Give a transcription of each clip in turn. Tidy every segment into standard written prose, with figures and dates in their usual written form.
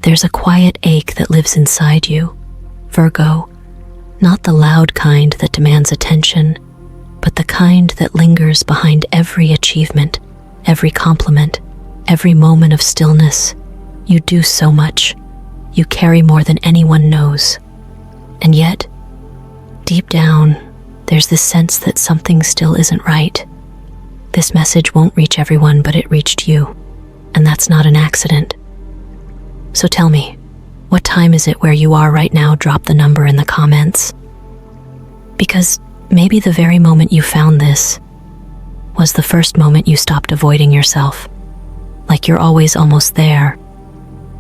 There's a quiet ache that lives inside you, Virgo, not the loud kind that demands attention, but the kind that lingers behind every achievement, every compliment, every moment of stillness. You do so much. You carry more than anyone knows. And yet, deep down, there's this sense that something still isn't right. This message won't reach everyone, but it reached you, and that's not an accident. So tell me, what time is it where you are right now? Drop the number in the comments. Because maybe the very moment you found this was the first moment you stopped avoiding yourself, like you're always almost there,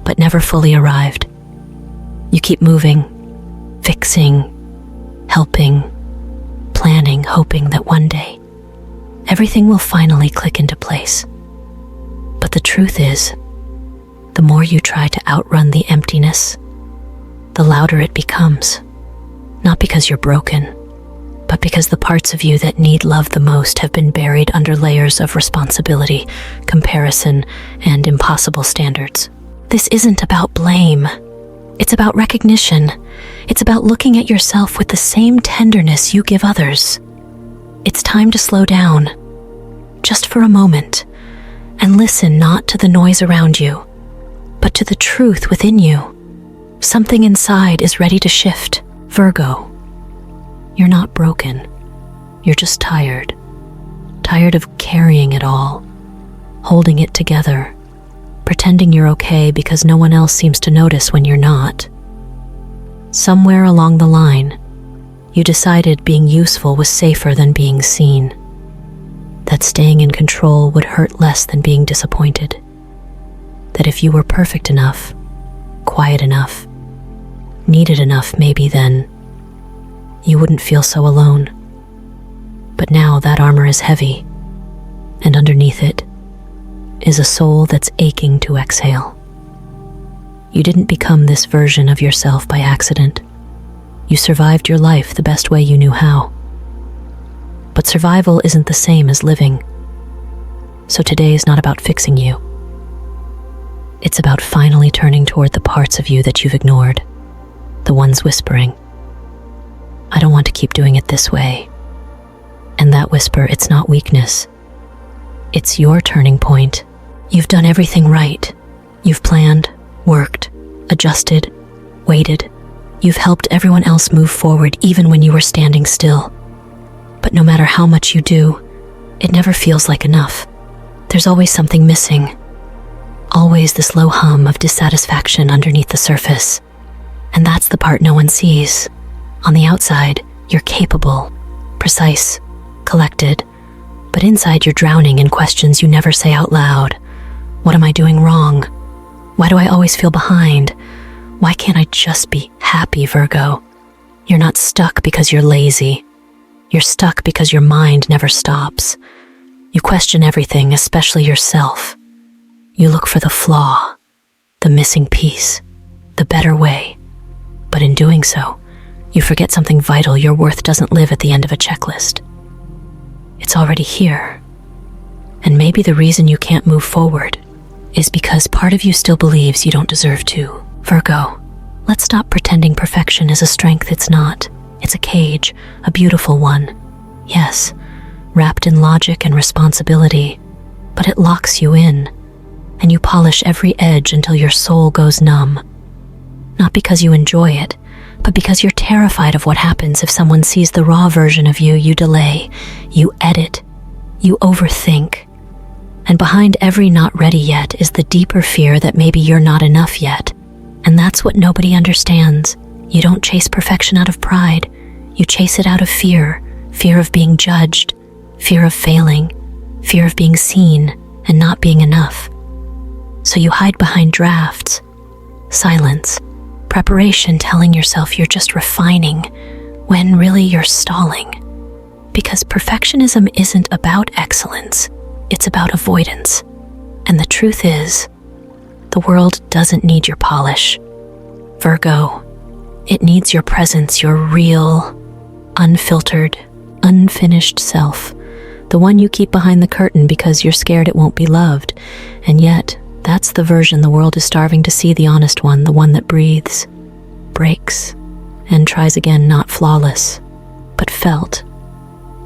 but never fully arrived. You keep moving, fixing, helping, planning, hoping that one day everything will finally click into place. But the truth is, the more you try to outrun the emptiness, the louder it becomes. Not because you're broken, but because the parts of you that need love the most have been buried under layers of responsibility, comparison, and impossible standards. This isn't about blame. It's about recognition. It's about looking at yourself with the same tenderness you give others. It's time to slow down, just for a moment, and listen not to the noise around you, but to the truth within you. Something inside is ready to shift. Virgo, you're not broken. You're just tired. Tired of carrying it all, holding it together, pretending you're okay because no one else seems to notice when you're not. Somewhere along the line, you decided being useful was safer than being seen, that staying in control would hurt less than being disappointed, that if you were perfect enough, quiet enough, needed enough, maybe then you wouldn't feel so alone. But now that armor is heavy, and underneath it is a soul that's aching to exhale. You didn't become this version of yourself by accident. You survived your life the best way you knew how. But survival isn't the same as living. So today is not about fixing you. It's about finally turning toward the parts of you that you've ignored, the ones whispering, "I don't want to keep doing it this way." And that whisper, it's not weakness. It's your turning point. You've done everything right. You've planned, worked, adjusted, waited. You've helped everyone else move forward even when you were standing still. But no matter how much you do, it never feels like enough. There's always something missing. Always this low hum of dissatisfaction underneath the surface. And that's the part no one sees. On the outside, you're capable, precise, collected, but inside you're drowning in questions you never say out loud. What am I doing wrong? Why do I always feel behind? Why can't I just be happy, Virgo? You're not stuck because you're lazy. You're stuck because your mind never stops. You question everything, especially yourself. You look for the flaw, the missing piece, the better way. But in doing so, you forget something vital. Your worth doesn't live at the end of a checklist. It's already here. And maybe the reason you can't move forward is because part of you still believes you don't deserve to. Virgo, let's stop pretending perfection is a strength it's not. It's a cage, a beautiful one. Yes, wrapped in logic and responsibility, but it locks you in, and you polish every edge until your soul goes numb. Not because you enjoy it, but because you're terrified of what happens if someone sees the raw version of you. You delay, you edit, you overthink. And behind every not ready yet is the deeper fear that maybe you're not enough yet. And that's what nobody understands. You don't chase perfection out of pride. You chase it out of fear. Fear of being judged, fear of failing, fear of being seen and not being enough. So you hide behind drafts, silence, preparation, telling yourself you're just refining, when really you're stalling. Because perfectionism isn't about excellence, it's about avoidance. And the truth is, the world doesn't need your polish. Virgo, it needs your presence, your real, unfiltered, unfinished self, the one you keep behind the curtain because you're scared it won't be loved. And yet, That's the version the world is starving to see, the honest one, the one that breathes, breaks, and tries again, not flawless, but felt.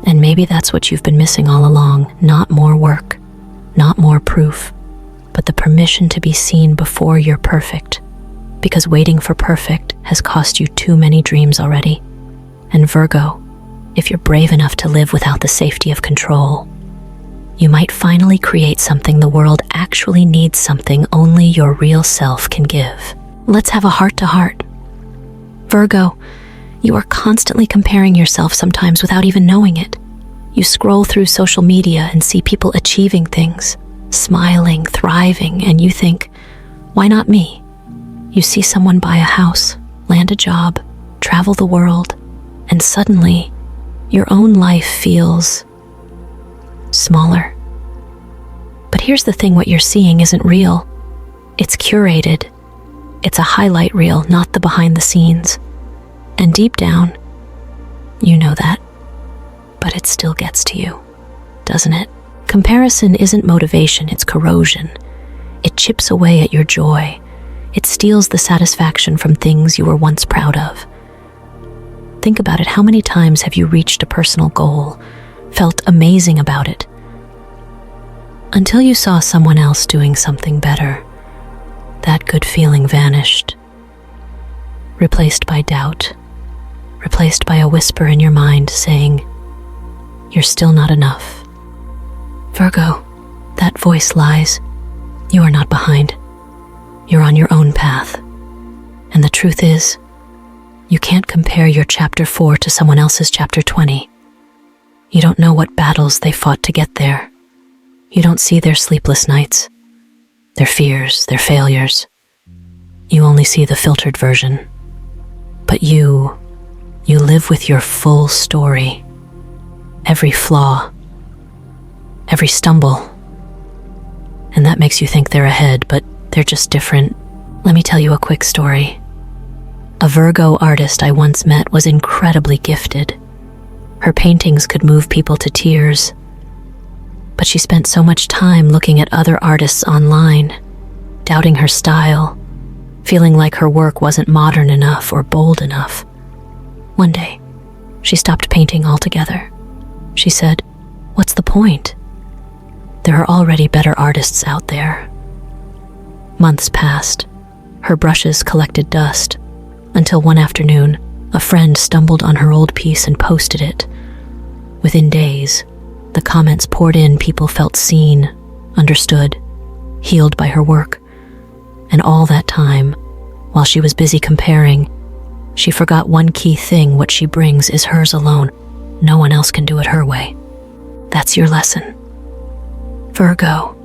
And maybe that's what you've been missing all along. Not more work, not more proof, but the permission to be seen before you're perfect. Because waiting for perfect has cost you too many dreams already. And Virgo, if you're brave enough to live without the safety of control, you might finally create something the world actually needs, something only your real self can give. Let's have a heart-to-heart. Virgo, you are constantly comparing yourself, sometimes without even knowing it. You scroll through social media and see people achieving things, smiling, thriving, and you think, why not me? You see someone buy a house, land a job, travel the world, and suddenly your own life feels smaller. But here's the thing, what you're seeing isn't real. It's curated. It's a highlight reel, not the behind the scenes. And deep down, you know that. But it still gets to you, doesn't it? Comparison isn't motivation, it's corrosion. It chips away at your joy. It steals the satisfaction from things you were once proud of. Think about it. How many times have you reached a personal goal, felt amazing about it, until you saw someone else doing something better? That good feeling vanished, replaced by doubt, replaced by a whisper in your mind saying, you're still not enough. Virgo, that voice lies. You are not behind. You're on your own path. And the truth is, you can't compare your chapter 4 to someone else's chapter 20. You don't know what battles they fought to get there. You don't see their sleepless nights, their fears, their failures. You only see the filtered version. But you live with your full story. Every flaw, every stumble. And that makes you think they're ahead, but they're just different. Let me tell you a quick story. A Virgo artist I once met was incredibly gifted. Her paintings could move people to tears. But she spent so much time looking at other artists online, doubting her style, feeling like her work wasn't modern enough or bold enough. One day, she stopped painting altogether. She said, "What's the point? There are already better artists out there." Months passed. Her brushes collected dust, until one afternoon, a friend stumbled on her old piece and posted it. Within days, the comments poured in. People felt seen, understood, healed by her work. And all that time, while she was busy comparing, she forgot one key thing: what she brings is hers alone. No one else can do it her way. That's your lesson. Virgo,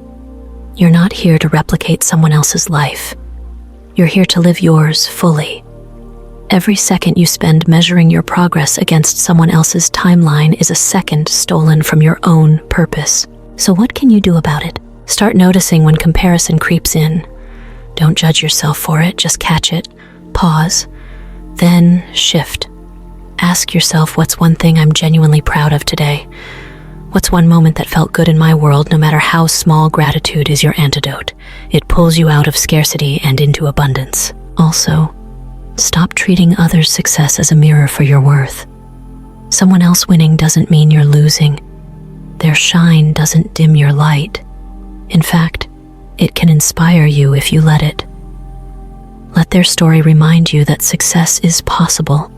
you're not here to replicate someone else's life. You're here to live yours fully. Every second you spend measuring your progress against someone else's timeline is a second stolen from your own purpose. So what can you do about it? Start noticing when comparison creeps in. Don't judge yourself for it, just catch it, pause, then shift. Ask yourself, what's one thing I'm genuinely proud of today? What's one moment that felt good in my world? No matter how small, gratitude is your antidote. It pulls you out of scarcity and into abundance. Also, stop treating others' success as a mirror for your worth. Someone else winning doesn't mean you're losing. Their shine doesn't dim your light. In fact, it can inspire you if you let it. Let their story remind you that success is possible.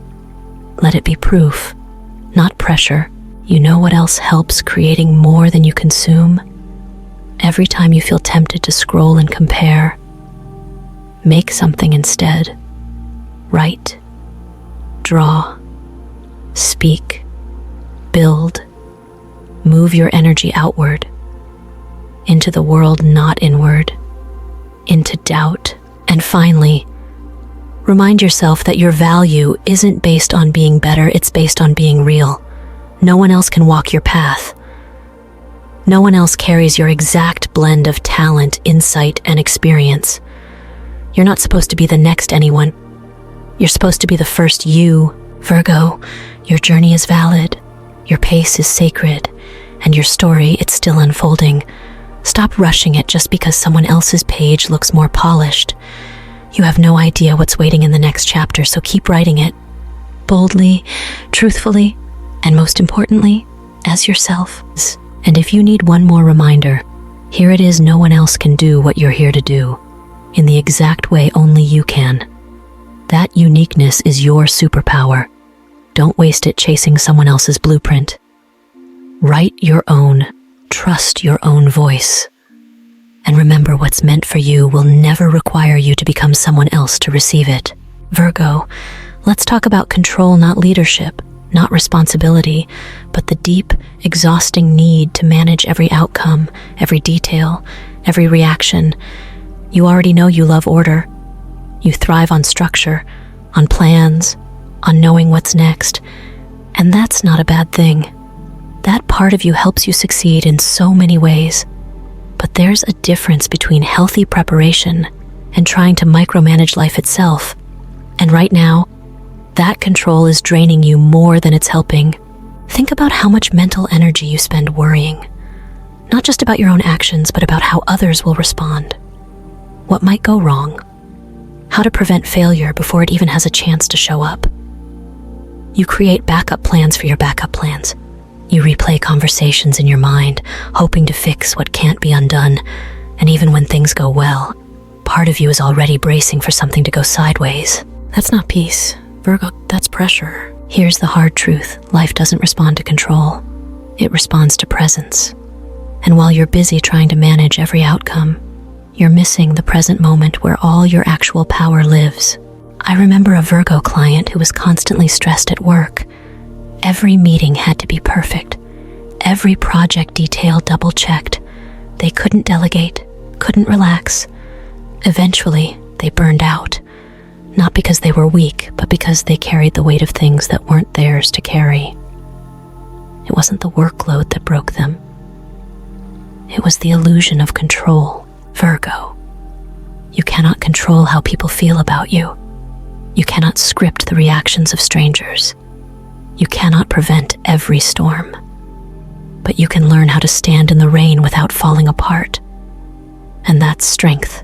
Let it be proof, not pressure. You know what else helps creating more than you consume? Every time you feel tempted to scroll and compare, make something instead. Write, draw, speak, build. Move your energy outward, into the world, not inward, into doubt. And finally, remind yourself that your value isn't based on being better, it's based on being real. No one else can walk your path. No one else carries your exact blend of talent, insight, and experience. You're not supposed to be the next anyone. You're supposed to be the first you. Virgo, your journey is valid, your pace is sacred, and your story, it's still unfolding. Stop rushing it just because someone else's page looks more polished. You have no idea what's waiting in the next chapter, so keep writing it. Boldly, truthfully, and most importantly, as yourself. And if you need one more reminder, here it is: no one else can do what you're here to do, in the exact way only you can. That uniqueness is your superpower. Don't waste it chasing someone else's blueprint. Write your own, trust your own voice. And remember, what's meant for you will never require you to become someone else to receive it. Virgo, let's talk about control, not leadership, not responsibility, but the deep, exhausting need to manage every outcome, every detail, every reaction. You already know you love order. You thrive on structure, on plans, on knowing what's next. And that's not a bad thing. That part of you helps you succeed in so many ways. But there's a difference between healthy preparation and trying to micromanage life itself. And right now, that control is draining you more than it's helping. Think about how much mental energy you spend worrying, not just about your own actions, but about how others will respond. What might go wrong? How to prevent failure before it even has a chance to show up. You create backup plans for your backup plans. You replay conversations in your mind, hoping to fix what can't be undone. And even when things go well, part of you is already bracing for something to go sideways. That's not peace, Virgo, that's pressure. Here's the hard truth: life doesn't respond to control. It responds to presence. And while you're busy trying to manage every outcome, you're missing the present moment where all your actual power lives. I remember a Virgo client who was constantly stressed at work. Every meeting had to be perfect. Every project detail double-checked. They couldn't delegate, couldn't relax. Eventually, they burned out. Not because they were weak, but because they carried the weight of things that weren't theirs to carry. It wasn't the workload that broke them. It was the illusion of control. Virgo, you cannot control how people feel about you. You cannot script the reactions of strangers. You cannot prevent every storm. But you can learn how to stand in the rain without falling apart. And that's strength.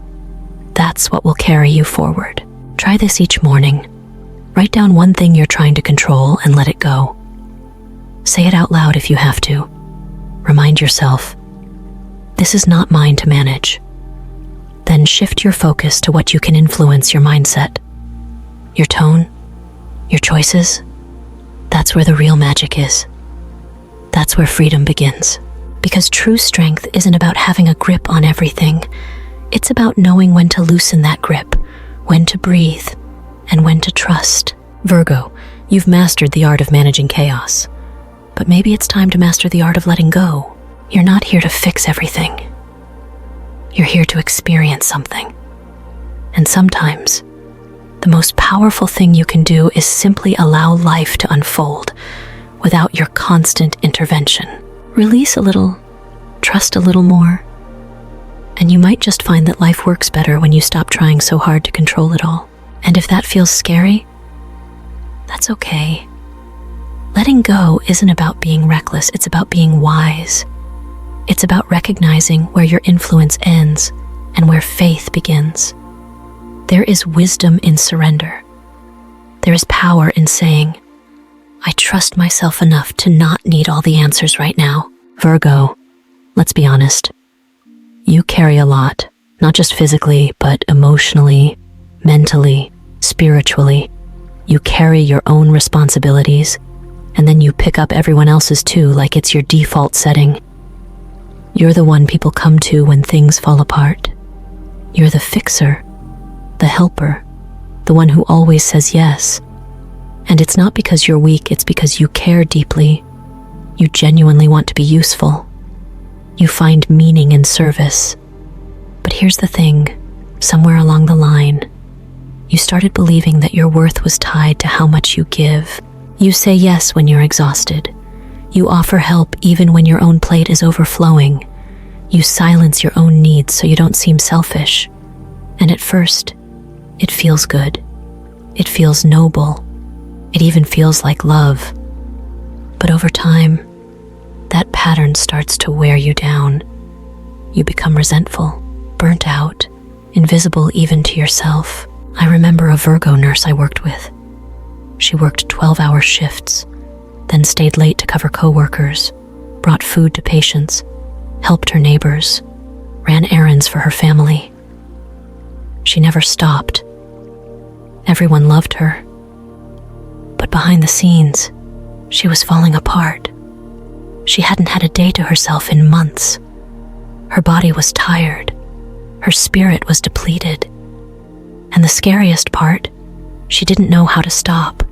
That's what will carry you forward. Try this each morning. Write down one thing you're trying to control and let it go. Say it out loud if you have to. Remind yourself, this is not mine to manage. Then shift your focus to what you can influence: your mindset, your tone, your choices. That's where the real magic is. That's where freedom begins. Because true strength isn't about having a grip on everything. It's about knowing when to loosen that grip, when to breathe, and when to trust. Virgo, you've mastered the art of managing chaos. But maybe it's time to master the art of letting go. You're not here to fix everything. You're here to experience something. And sometimes, the most powerful thing you can do is simply allow life to unfold without your constant intervention. Release a little, trust a little more, and you might just find that life works better when you stop trying so hard to control it all. And if that feels scary, that's okay. Letting go isn't about being reckless, it's about being wise. It's about recognizing where your influence ends and where faith begins. There is wisdom in surrender. There is power in saying, I trust myself enough to not need all the answers right now. Virgo, let's be honest. You carry a lot, not just physically, but emotionally, mentally, spiritually. You carry your own responsibilities, and then you pick up everyone else's too, like it's your default setting. You're the one people come to when things fall apart. You're the fixer, the helper, the one who always says yes. And it's not because you're weak, it's because you care deeply. You genuinely want to be useful. You find meaning in service. But here's the thing, somewhere along the line, you started believing that your worth was tied to how much you give. You say yes when you're exhausted. You offer help even when your own plate is overflowing. You silence your own needs so you don't seem selfish. And at first, it feels good. It feels noble. It even feels like love. But over time, that pattern starts to wear you down. You become resentful, burnt out, invisible even to yourself. I remember a Virgo nurse I worked with. She worked 12-hour shifts, then stayed late to cover coworkers, brought food to patients, helped her neighbors, ran errands for her family. She never stopped. Everyone loved her. But behind the scenes, she was falling apart. She hadn't had a day to herself in months. Her body was tired. Her spirit was depleted. And the scariest part, she didn't know how to stop,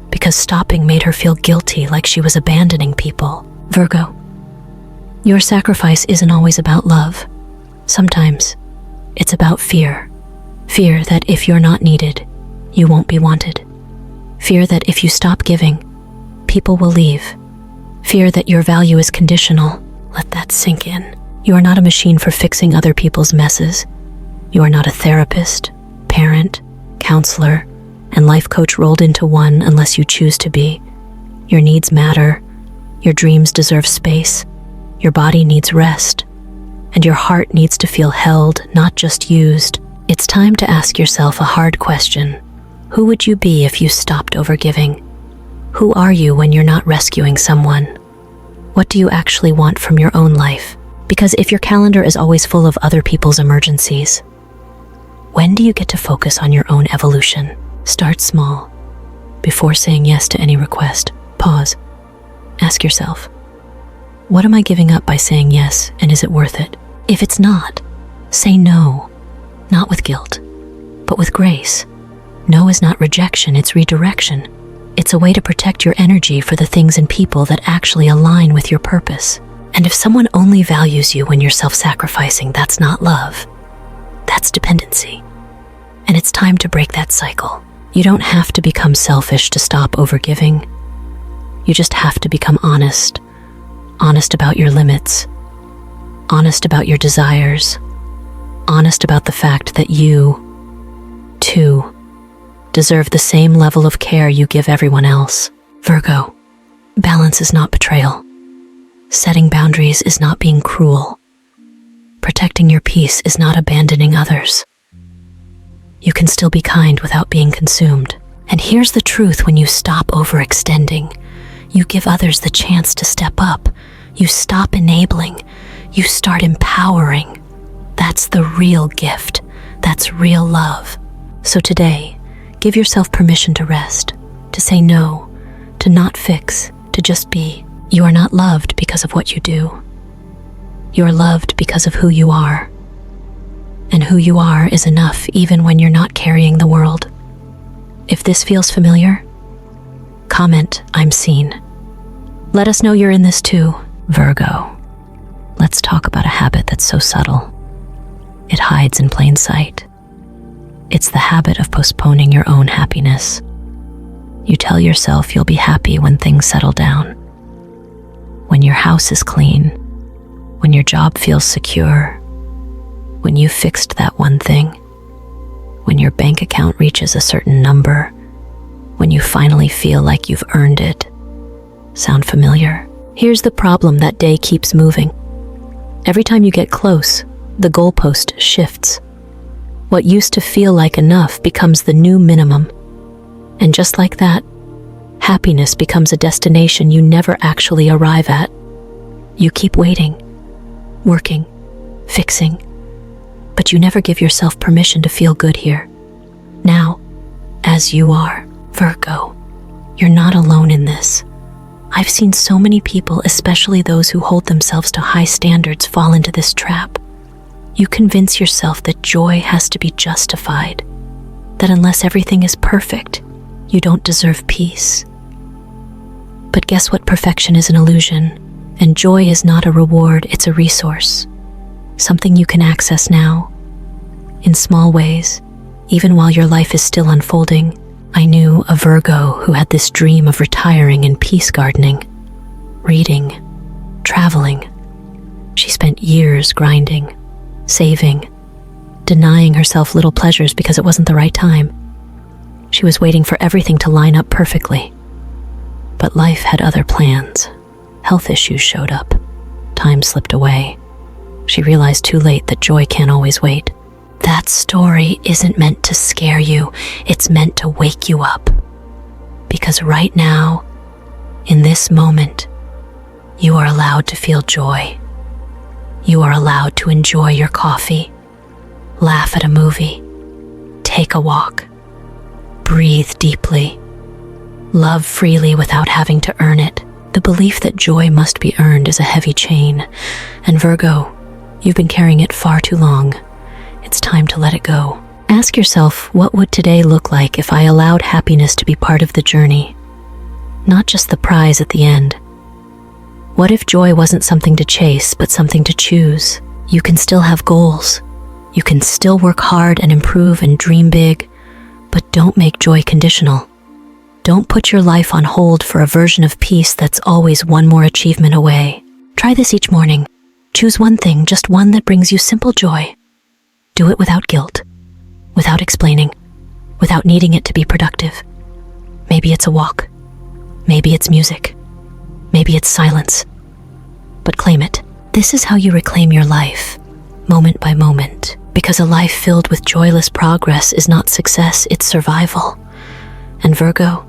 because stopping made her feel guilty, like she was abandoning people. Virgo, your sacrifice isn't always about love. Sometimes it's about fear. Fear that if you're not needed, you won't be wanted. Fear that if you stop giving, people will leave. Fear that your value is conditional. Let that sink in. You are not a machine for fixing other people's messes. You are not a therapist, parent, counselor, and life coach rolled into one unless you choose to be. Your needs matter. Your dreams deserve space. Your body needs rest. And your heart needs to feel held, not just used. It's time to ask yourself a hard question. Who would you be if you stopped overgiving? Who are you when you're not rescuing someone? What do you actually want from your own life? Because if your calendar is always full of other people's emergencies, when do you get to focus on your own evolution? Start small. Before saying yes to any request, pause. Ask yourself, what am I giving up by saying yes, and is it worth it? If it's not, say no. Not with guilt, but with grace. No is not rejection, it's redirection. It's a way to protect your energy for the things and people that actually align with your purpose. And if someone only values you when you're self-sacrificing, that's not love. That's dependency. And it's time to break that cycle. You don't have to become selfish to stop overgiving. You just have to become honest. Honest about your limits. Honest about your desires. Honest about the fact that you, too, deserve the same level of care you give everyone else. Virgo, balance is not betrayal. Setting boundaries is not being cruel. Protecting your peace is not abandoning others. You can still be kind without being consumed. And here's the truth: when you stop overextending, you give others the chance to step up. You stop enabling. You start empowering. That's the real gift. That's real love. So today, give yourself permission to rest, to say no, to not fix, to just be. You are not loved because of what you do. You are loved because of who you are. And who you are is enough even when you're not carrying the world. If this feels familiar, comment, I'm seen. Let us know you're in this too. Virgo, let's talk about a habit that's so subtle. It hides in plain sight. It's the habit of postponing your own happiness. You tell yourself you'll be happy when things settle down. When your house is clean, when your job feels secure, when you fixed that one thing, when your bank account reaches a certain number, when you finally feel like you've earned it. Sound familiar? Here's the problem: that day keeps moving. Every time you get close, the goalpost shifts. What used to feel like enough becomes the new minimum. And just like that, happiness becomes a destination you never actually arrive at. You keep waiting, working, fixing, but you never give yourself permission to feel good here. Now, as you are, Virgo, you're not alone in this. I've seen so many people, especially those who hold themselves to high standards, fall into this trap. You convince yourself that joy has to be justified, that unless everything is perfect, you don't deserve peace. But guess what? Perfection is an illusion, and joy is not a reward, it's a resource. Something you can access now, in small ways, even while your life is still unfolding. I knew a Virgo who had this dream of retiring in peace gardening, reading, traveling. She spent years grinding, saving, denying herself little pleasures because it wasn't the right time. She was waiting for everything to line up perfectly. But life had other plans. Health issues showed up. Time slipped away. she realized too late that joy can't always wait. That story isn't meant to scare you, it's meant to wake you up. Because right now, in this moment, you are allowed to feel joy. You are allowed to enjoy your coffee, laugh at a movie, take a walk, breathe deeply, love freely without having to earn it. The belief that joy must be earned is a heavy chain, and Virgo, you've been carrying it far too long. It's time to let it go. Ask yourself, what would today look like if I allowed happiness to be part of the journey, not just the prize at the end? What if joy wasn't something to chase, but something to choose? You can still have goals. You can still work hard and improve and dream big, but don't make joy conditional. Don't put your life on hold for a version of peace that's always one more achievement away. Try this each morning. Choose one thing, just one that brings you simple joy. Do it without guilt, without explaining, without needing it to be productive. Maybe it's a walk. Maybe it's music. Maybe it's silence. But claim it. This is how you reclaim your life, moment by moment. Because a life filled with joyless progress is not success, it's survival. And Virgo,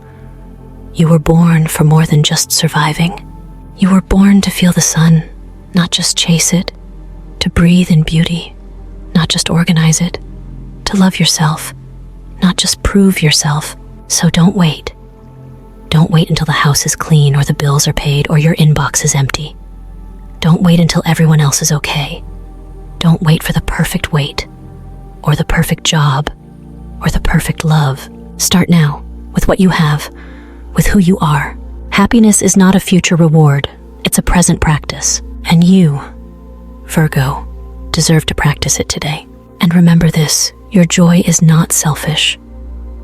you were born for more than just surviving. You were born to feel the sun, not just chase it, to breathe in beauty, not just organize it, to love yourself, not just prove yourself. So don't wait. Don't wait until the house is clean or the bills are paid or your inbox is empty. Don't wait until everyone else is okay. Don't wait for the perfect weight, or the perfect job, or the perfect love. Start now, with what you have, with who you are. Happiness is not a future reward, it's a present practice. And you, Virgo, deserve to practice it today. And remember this, your joy is not selfish.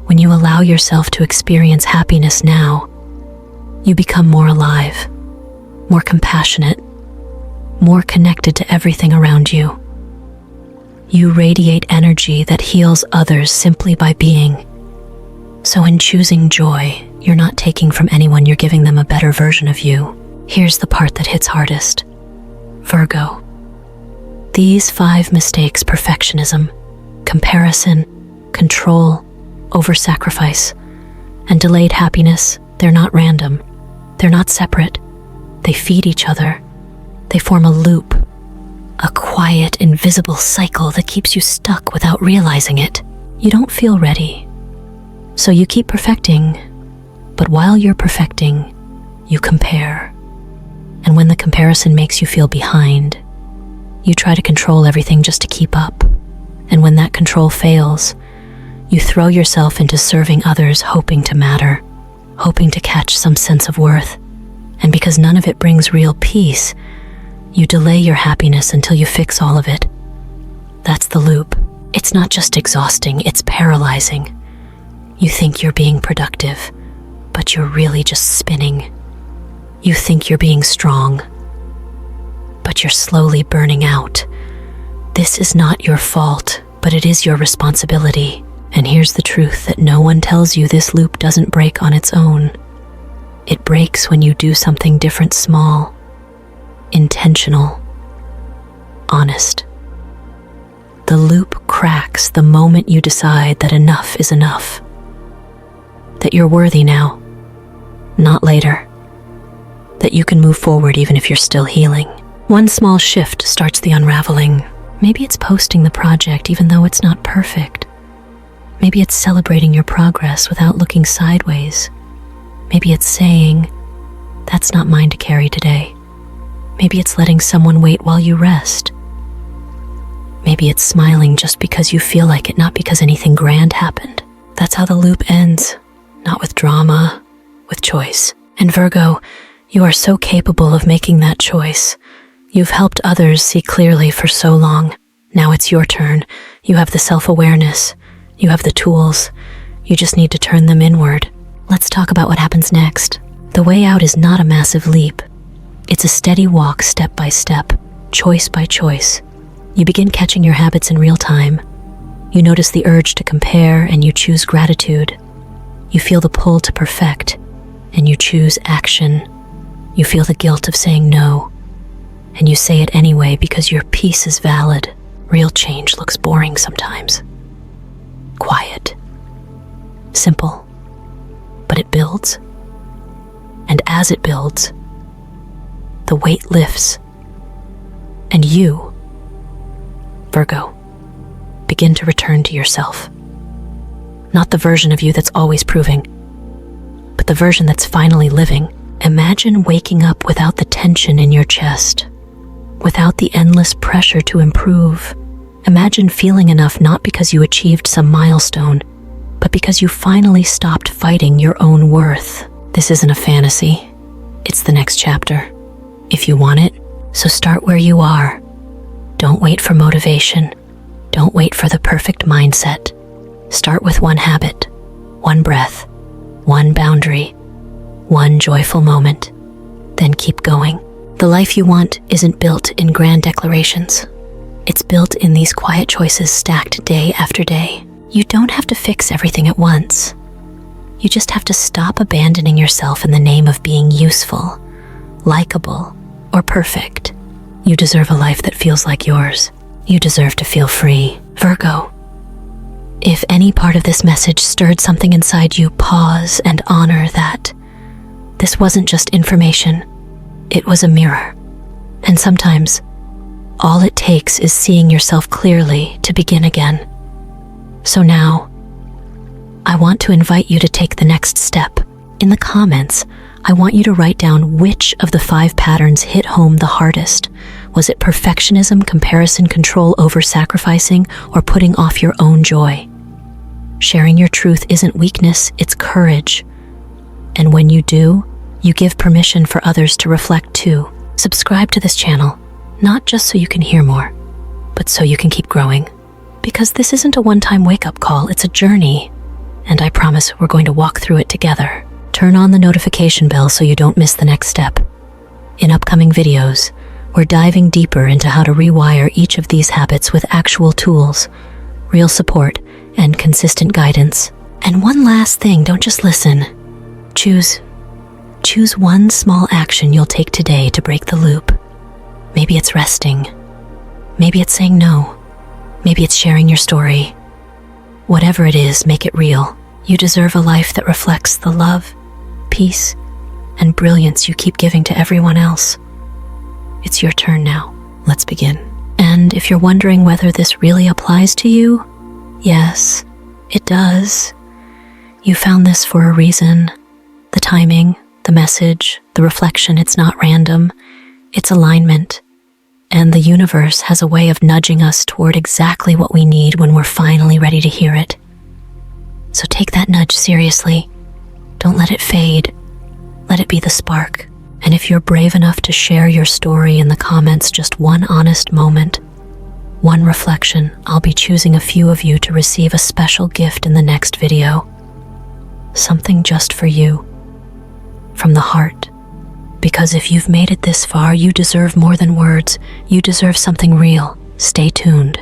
When you allow yourself to experience happiness now, you become more alive, more compassionate, more connected to everything around you. You radiate energy that heals others simply by being. So in choosing joy, you're not taking from anyone, you're giving them a better version of you. Here's the part that hits hardest. Virgo, these 5 mistakes, perfectionism, comparison, control, over-sacrifice, and delayed happiness, they're not random. They're not separate. They feed each other. They form a loop, a quiet, invisible cycle that keeps you stuck without realizing it. You don't feel ready, so you keep perfecting, but while you're perfecting, you compare. And when the comparison makes you feel behind, you try to control everything just to keep up. And when that control fails, you throw yourself into serving others, hoping to matter, hoping to catch some sense of worth. And because none of it brings real peace, you delay your happiness until you fix all of it. That's the loop. It's not just exhausting, it's paralyzing. You think you're being productive, but you're really just spinning. You think you're being strong, but you're slowly burning out. This is not your fault, but it is your responsibility. And here's the truth that no one tells you: this loop doesn't break on its own. It breaks when you do something different, small, intentional, honest. The loop cracks the moment you decide that enough is enough, that you're worthy now, not later, that you can move forward even if you're still healing. One small shift starts the unraveling. Maybe it's posting the project even though it's not perfect. Maybe it's celebrating your progress without looking sideways. Maybe it's saying, "That's not mine to carry today." Maybe it's letting someone wait while you rest. Maybe it's smiling just because you feel like it, not because anything grand happened. That's how the loop ends, not with drama, with choice. And Virgo, you are so capable of making that choice. You've helped others see clearly for so long. Now it's your turn. You have the self-awareness. You have the tools. You just need to turn them inward. Let's talk about what happens next. The way out is not a massive leap. It's a steady walk, step by step, choice by choice. You begin catching your habits in real time. You notice the urge to compare, and you choose gratitude. You feel the pull to perfect, and you choose action. You feel the guilt of saying no, and you say it anyway because your piece is valid. Real change looks boring sometimes. Quiet. Simple. But it builds. And as it builds, the weight lifts. And you, Virgo, begin to return to yourself. Not the version of you that's always proving, but the version that's finally living. Imagine waking up without the tension in your chest, without the endless pressure to improve. Imagine feeling enough not because you achieved some milestone, but because you finally stopped fighting your own worth. This isn't a fantasy. It's the next chapter. If you want it, so start where you are. Don't wait for motivation. Don't wait for the perfect mindset. Start with one habit, one breath, one boundary, one joyful moment. Then keep going. The life you want isn't built in grand declarations. It's built in these quiet choices stacked day after day. You don't have to fix everything at once. You just have to stop abandoning yourself in the name of being useful, likable, or perfect. You deserve a life that feels like yours. You deserve to feel free. Virgo, if any part of this message stirred something inside you, pause and honor that. This wasn't just information. It was a mirror. And sometimes, all it takes is seeing yourself clearly to begin again. So now, I want to invite you to take the next step. In the comments, I want you to write down which of the 5 patterns hit home the hardest. Was it perfectionism, comparison, control, over-sacrificing, or putting off your own joy? Sharing your truth isn't weakness, it's courage. And when you do, you give permission for others to reflect too. Subscribe to this channel, not just so you can hear more, but so you can keep growing. Because this isn't a one-time wake-up call, it's a journey. And I promise we're going to walk through it together. Turn on the notification bell so you don't miss the next step. In upcoming videos, we're diving deeper into how to rewire each of these habits with actual tools, real support, and consistent guidance. And one last thing, don't just listen. Choose one small action you'll take today to break the loop. Maybe it's resting. Maybe it's saying no. Maybe it's sharing your story. Whatever it is, make it real. You deserve a life that reflects the love, peace, and brilliance you keep giving to everyone else. It's your turn now. Let's begin. And if you're wondering whether this really applies to you, yes, it does. You found this for a reason. The timing, the message, the reflection, it's not random. It's alignment. And the universe has a way of nudging us toward exactly what we need when we're finally ready to hear it. So take that nudge seriously. Don't let it fade. Let it be the spark. And if you're brave enough to share your story in the comments, just one honest moment, one reflection, I'll be choosing a few of you to receive a special gift in the next video. Something just for you. From the heart. Because if you've made it this far, you deserve more than words. You deserve something real. Stay tuned.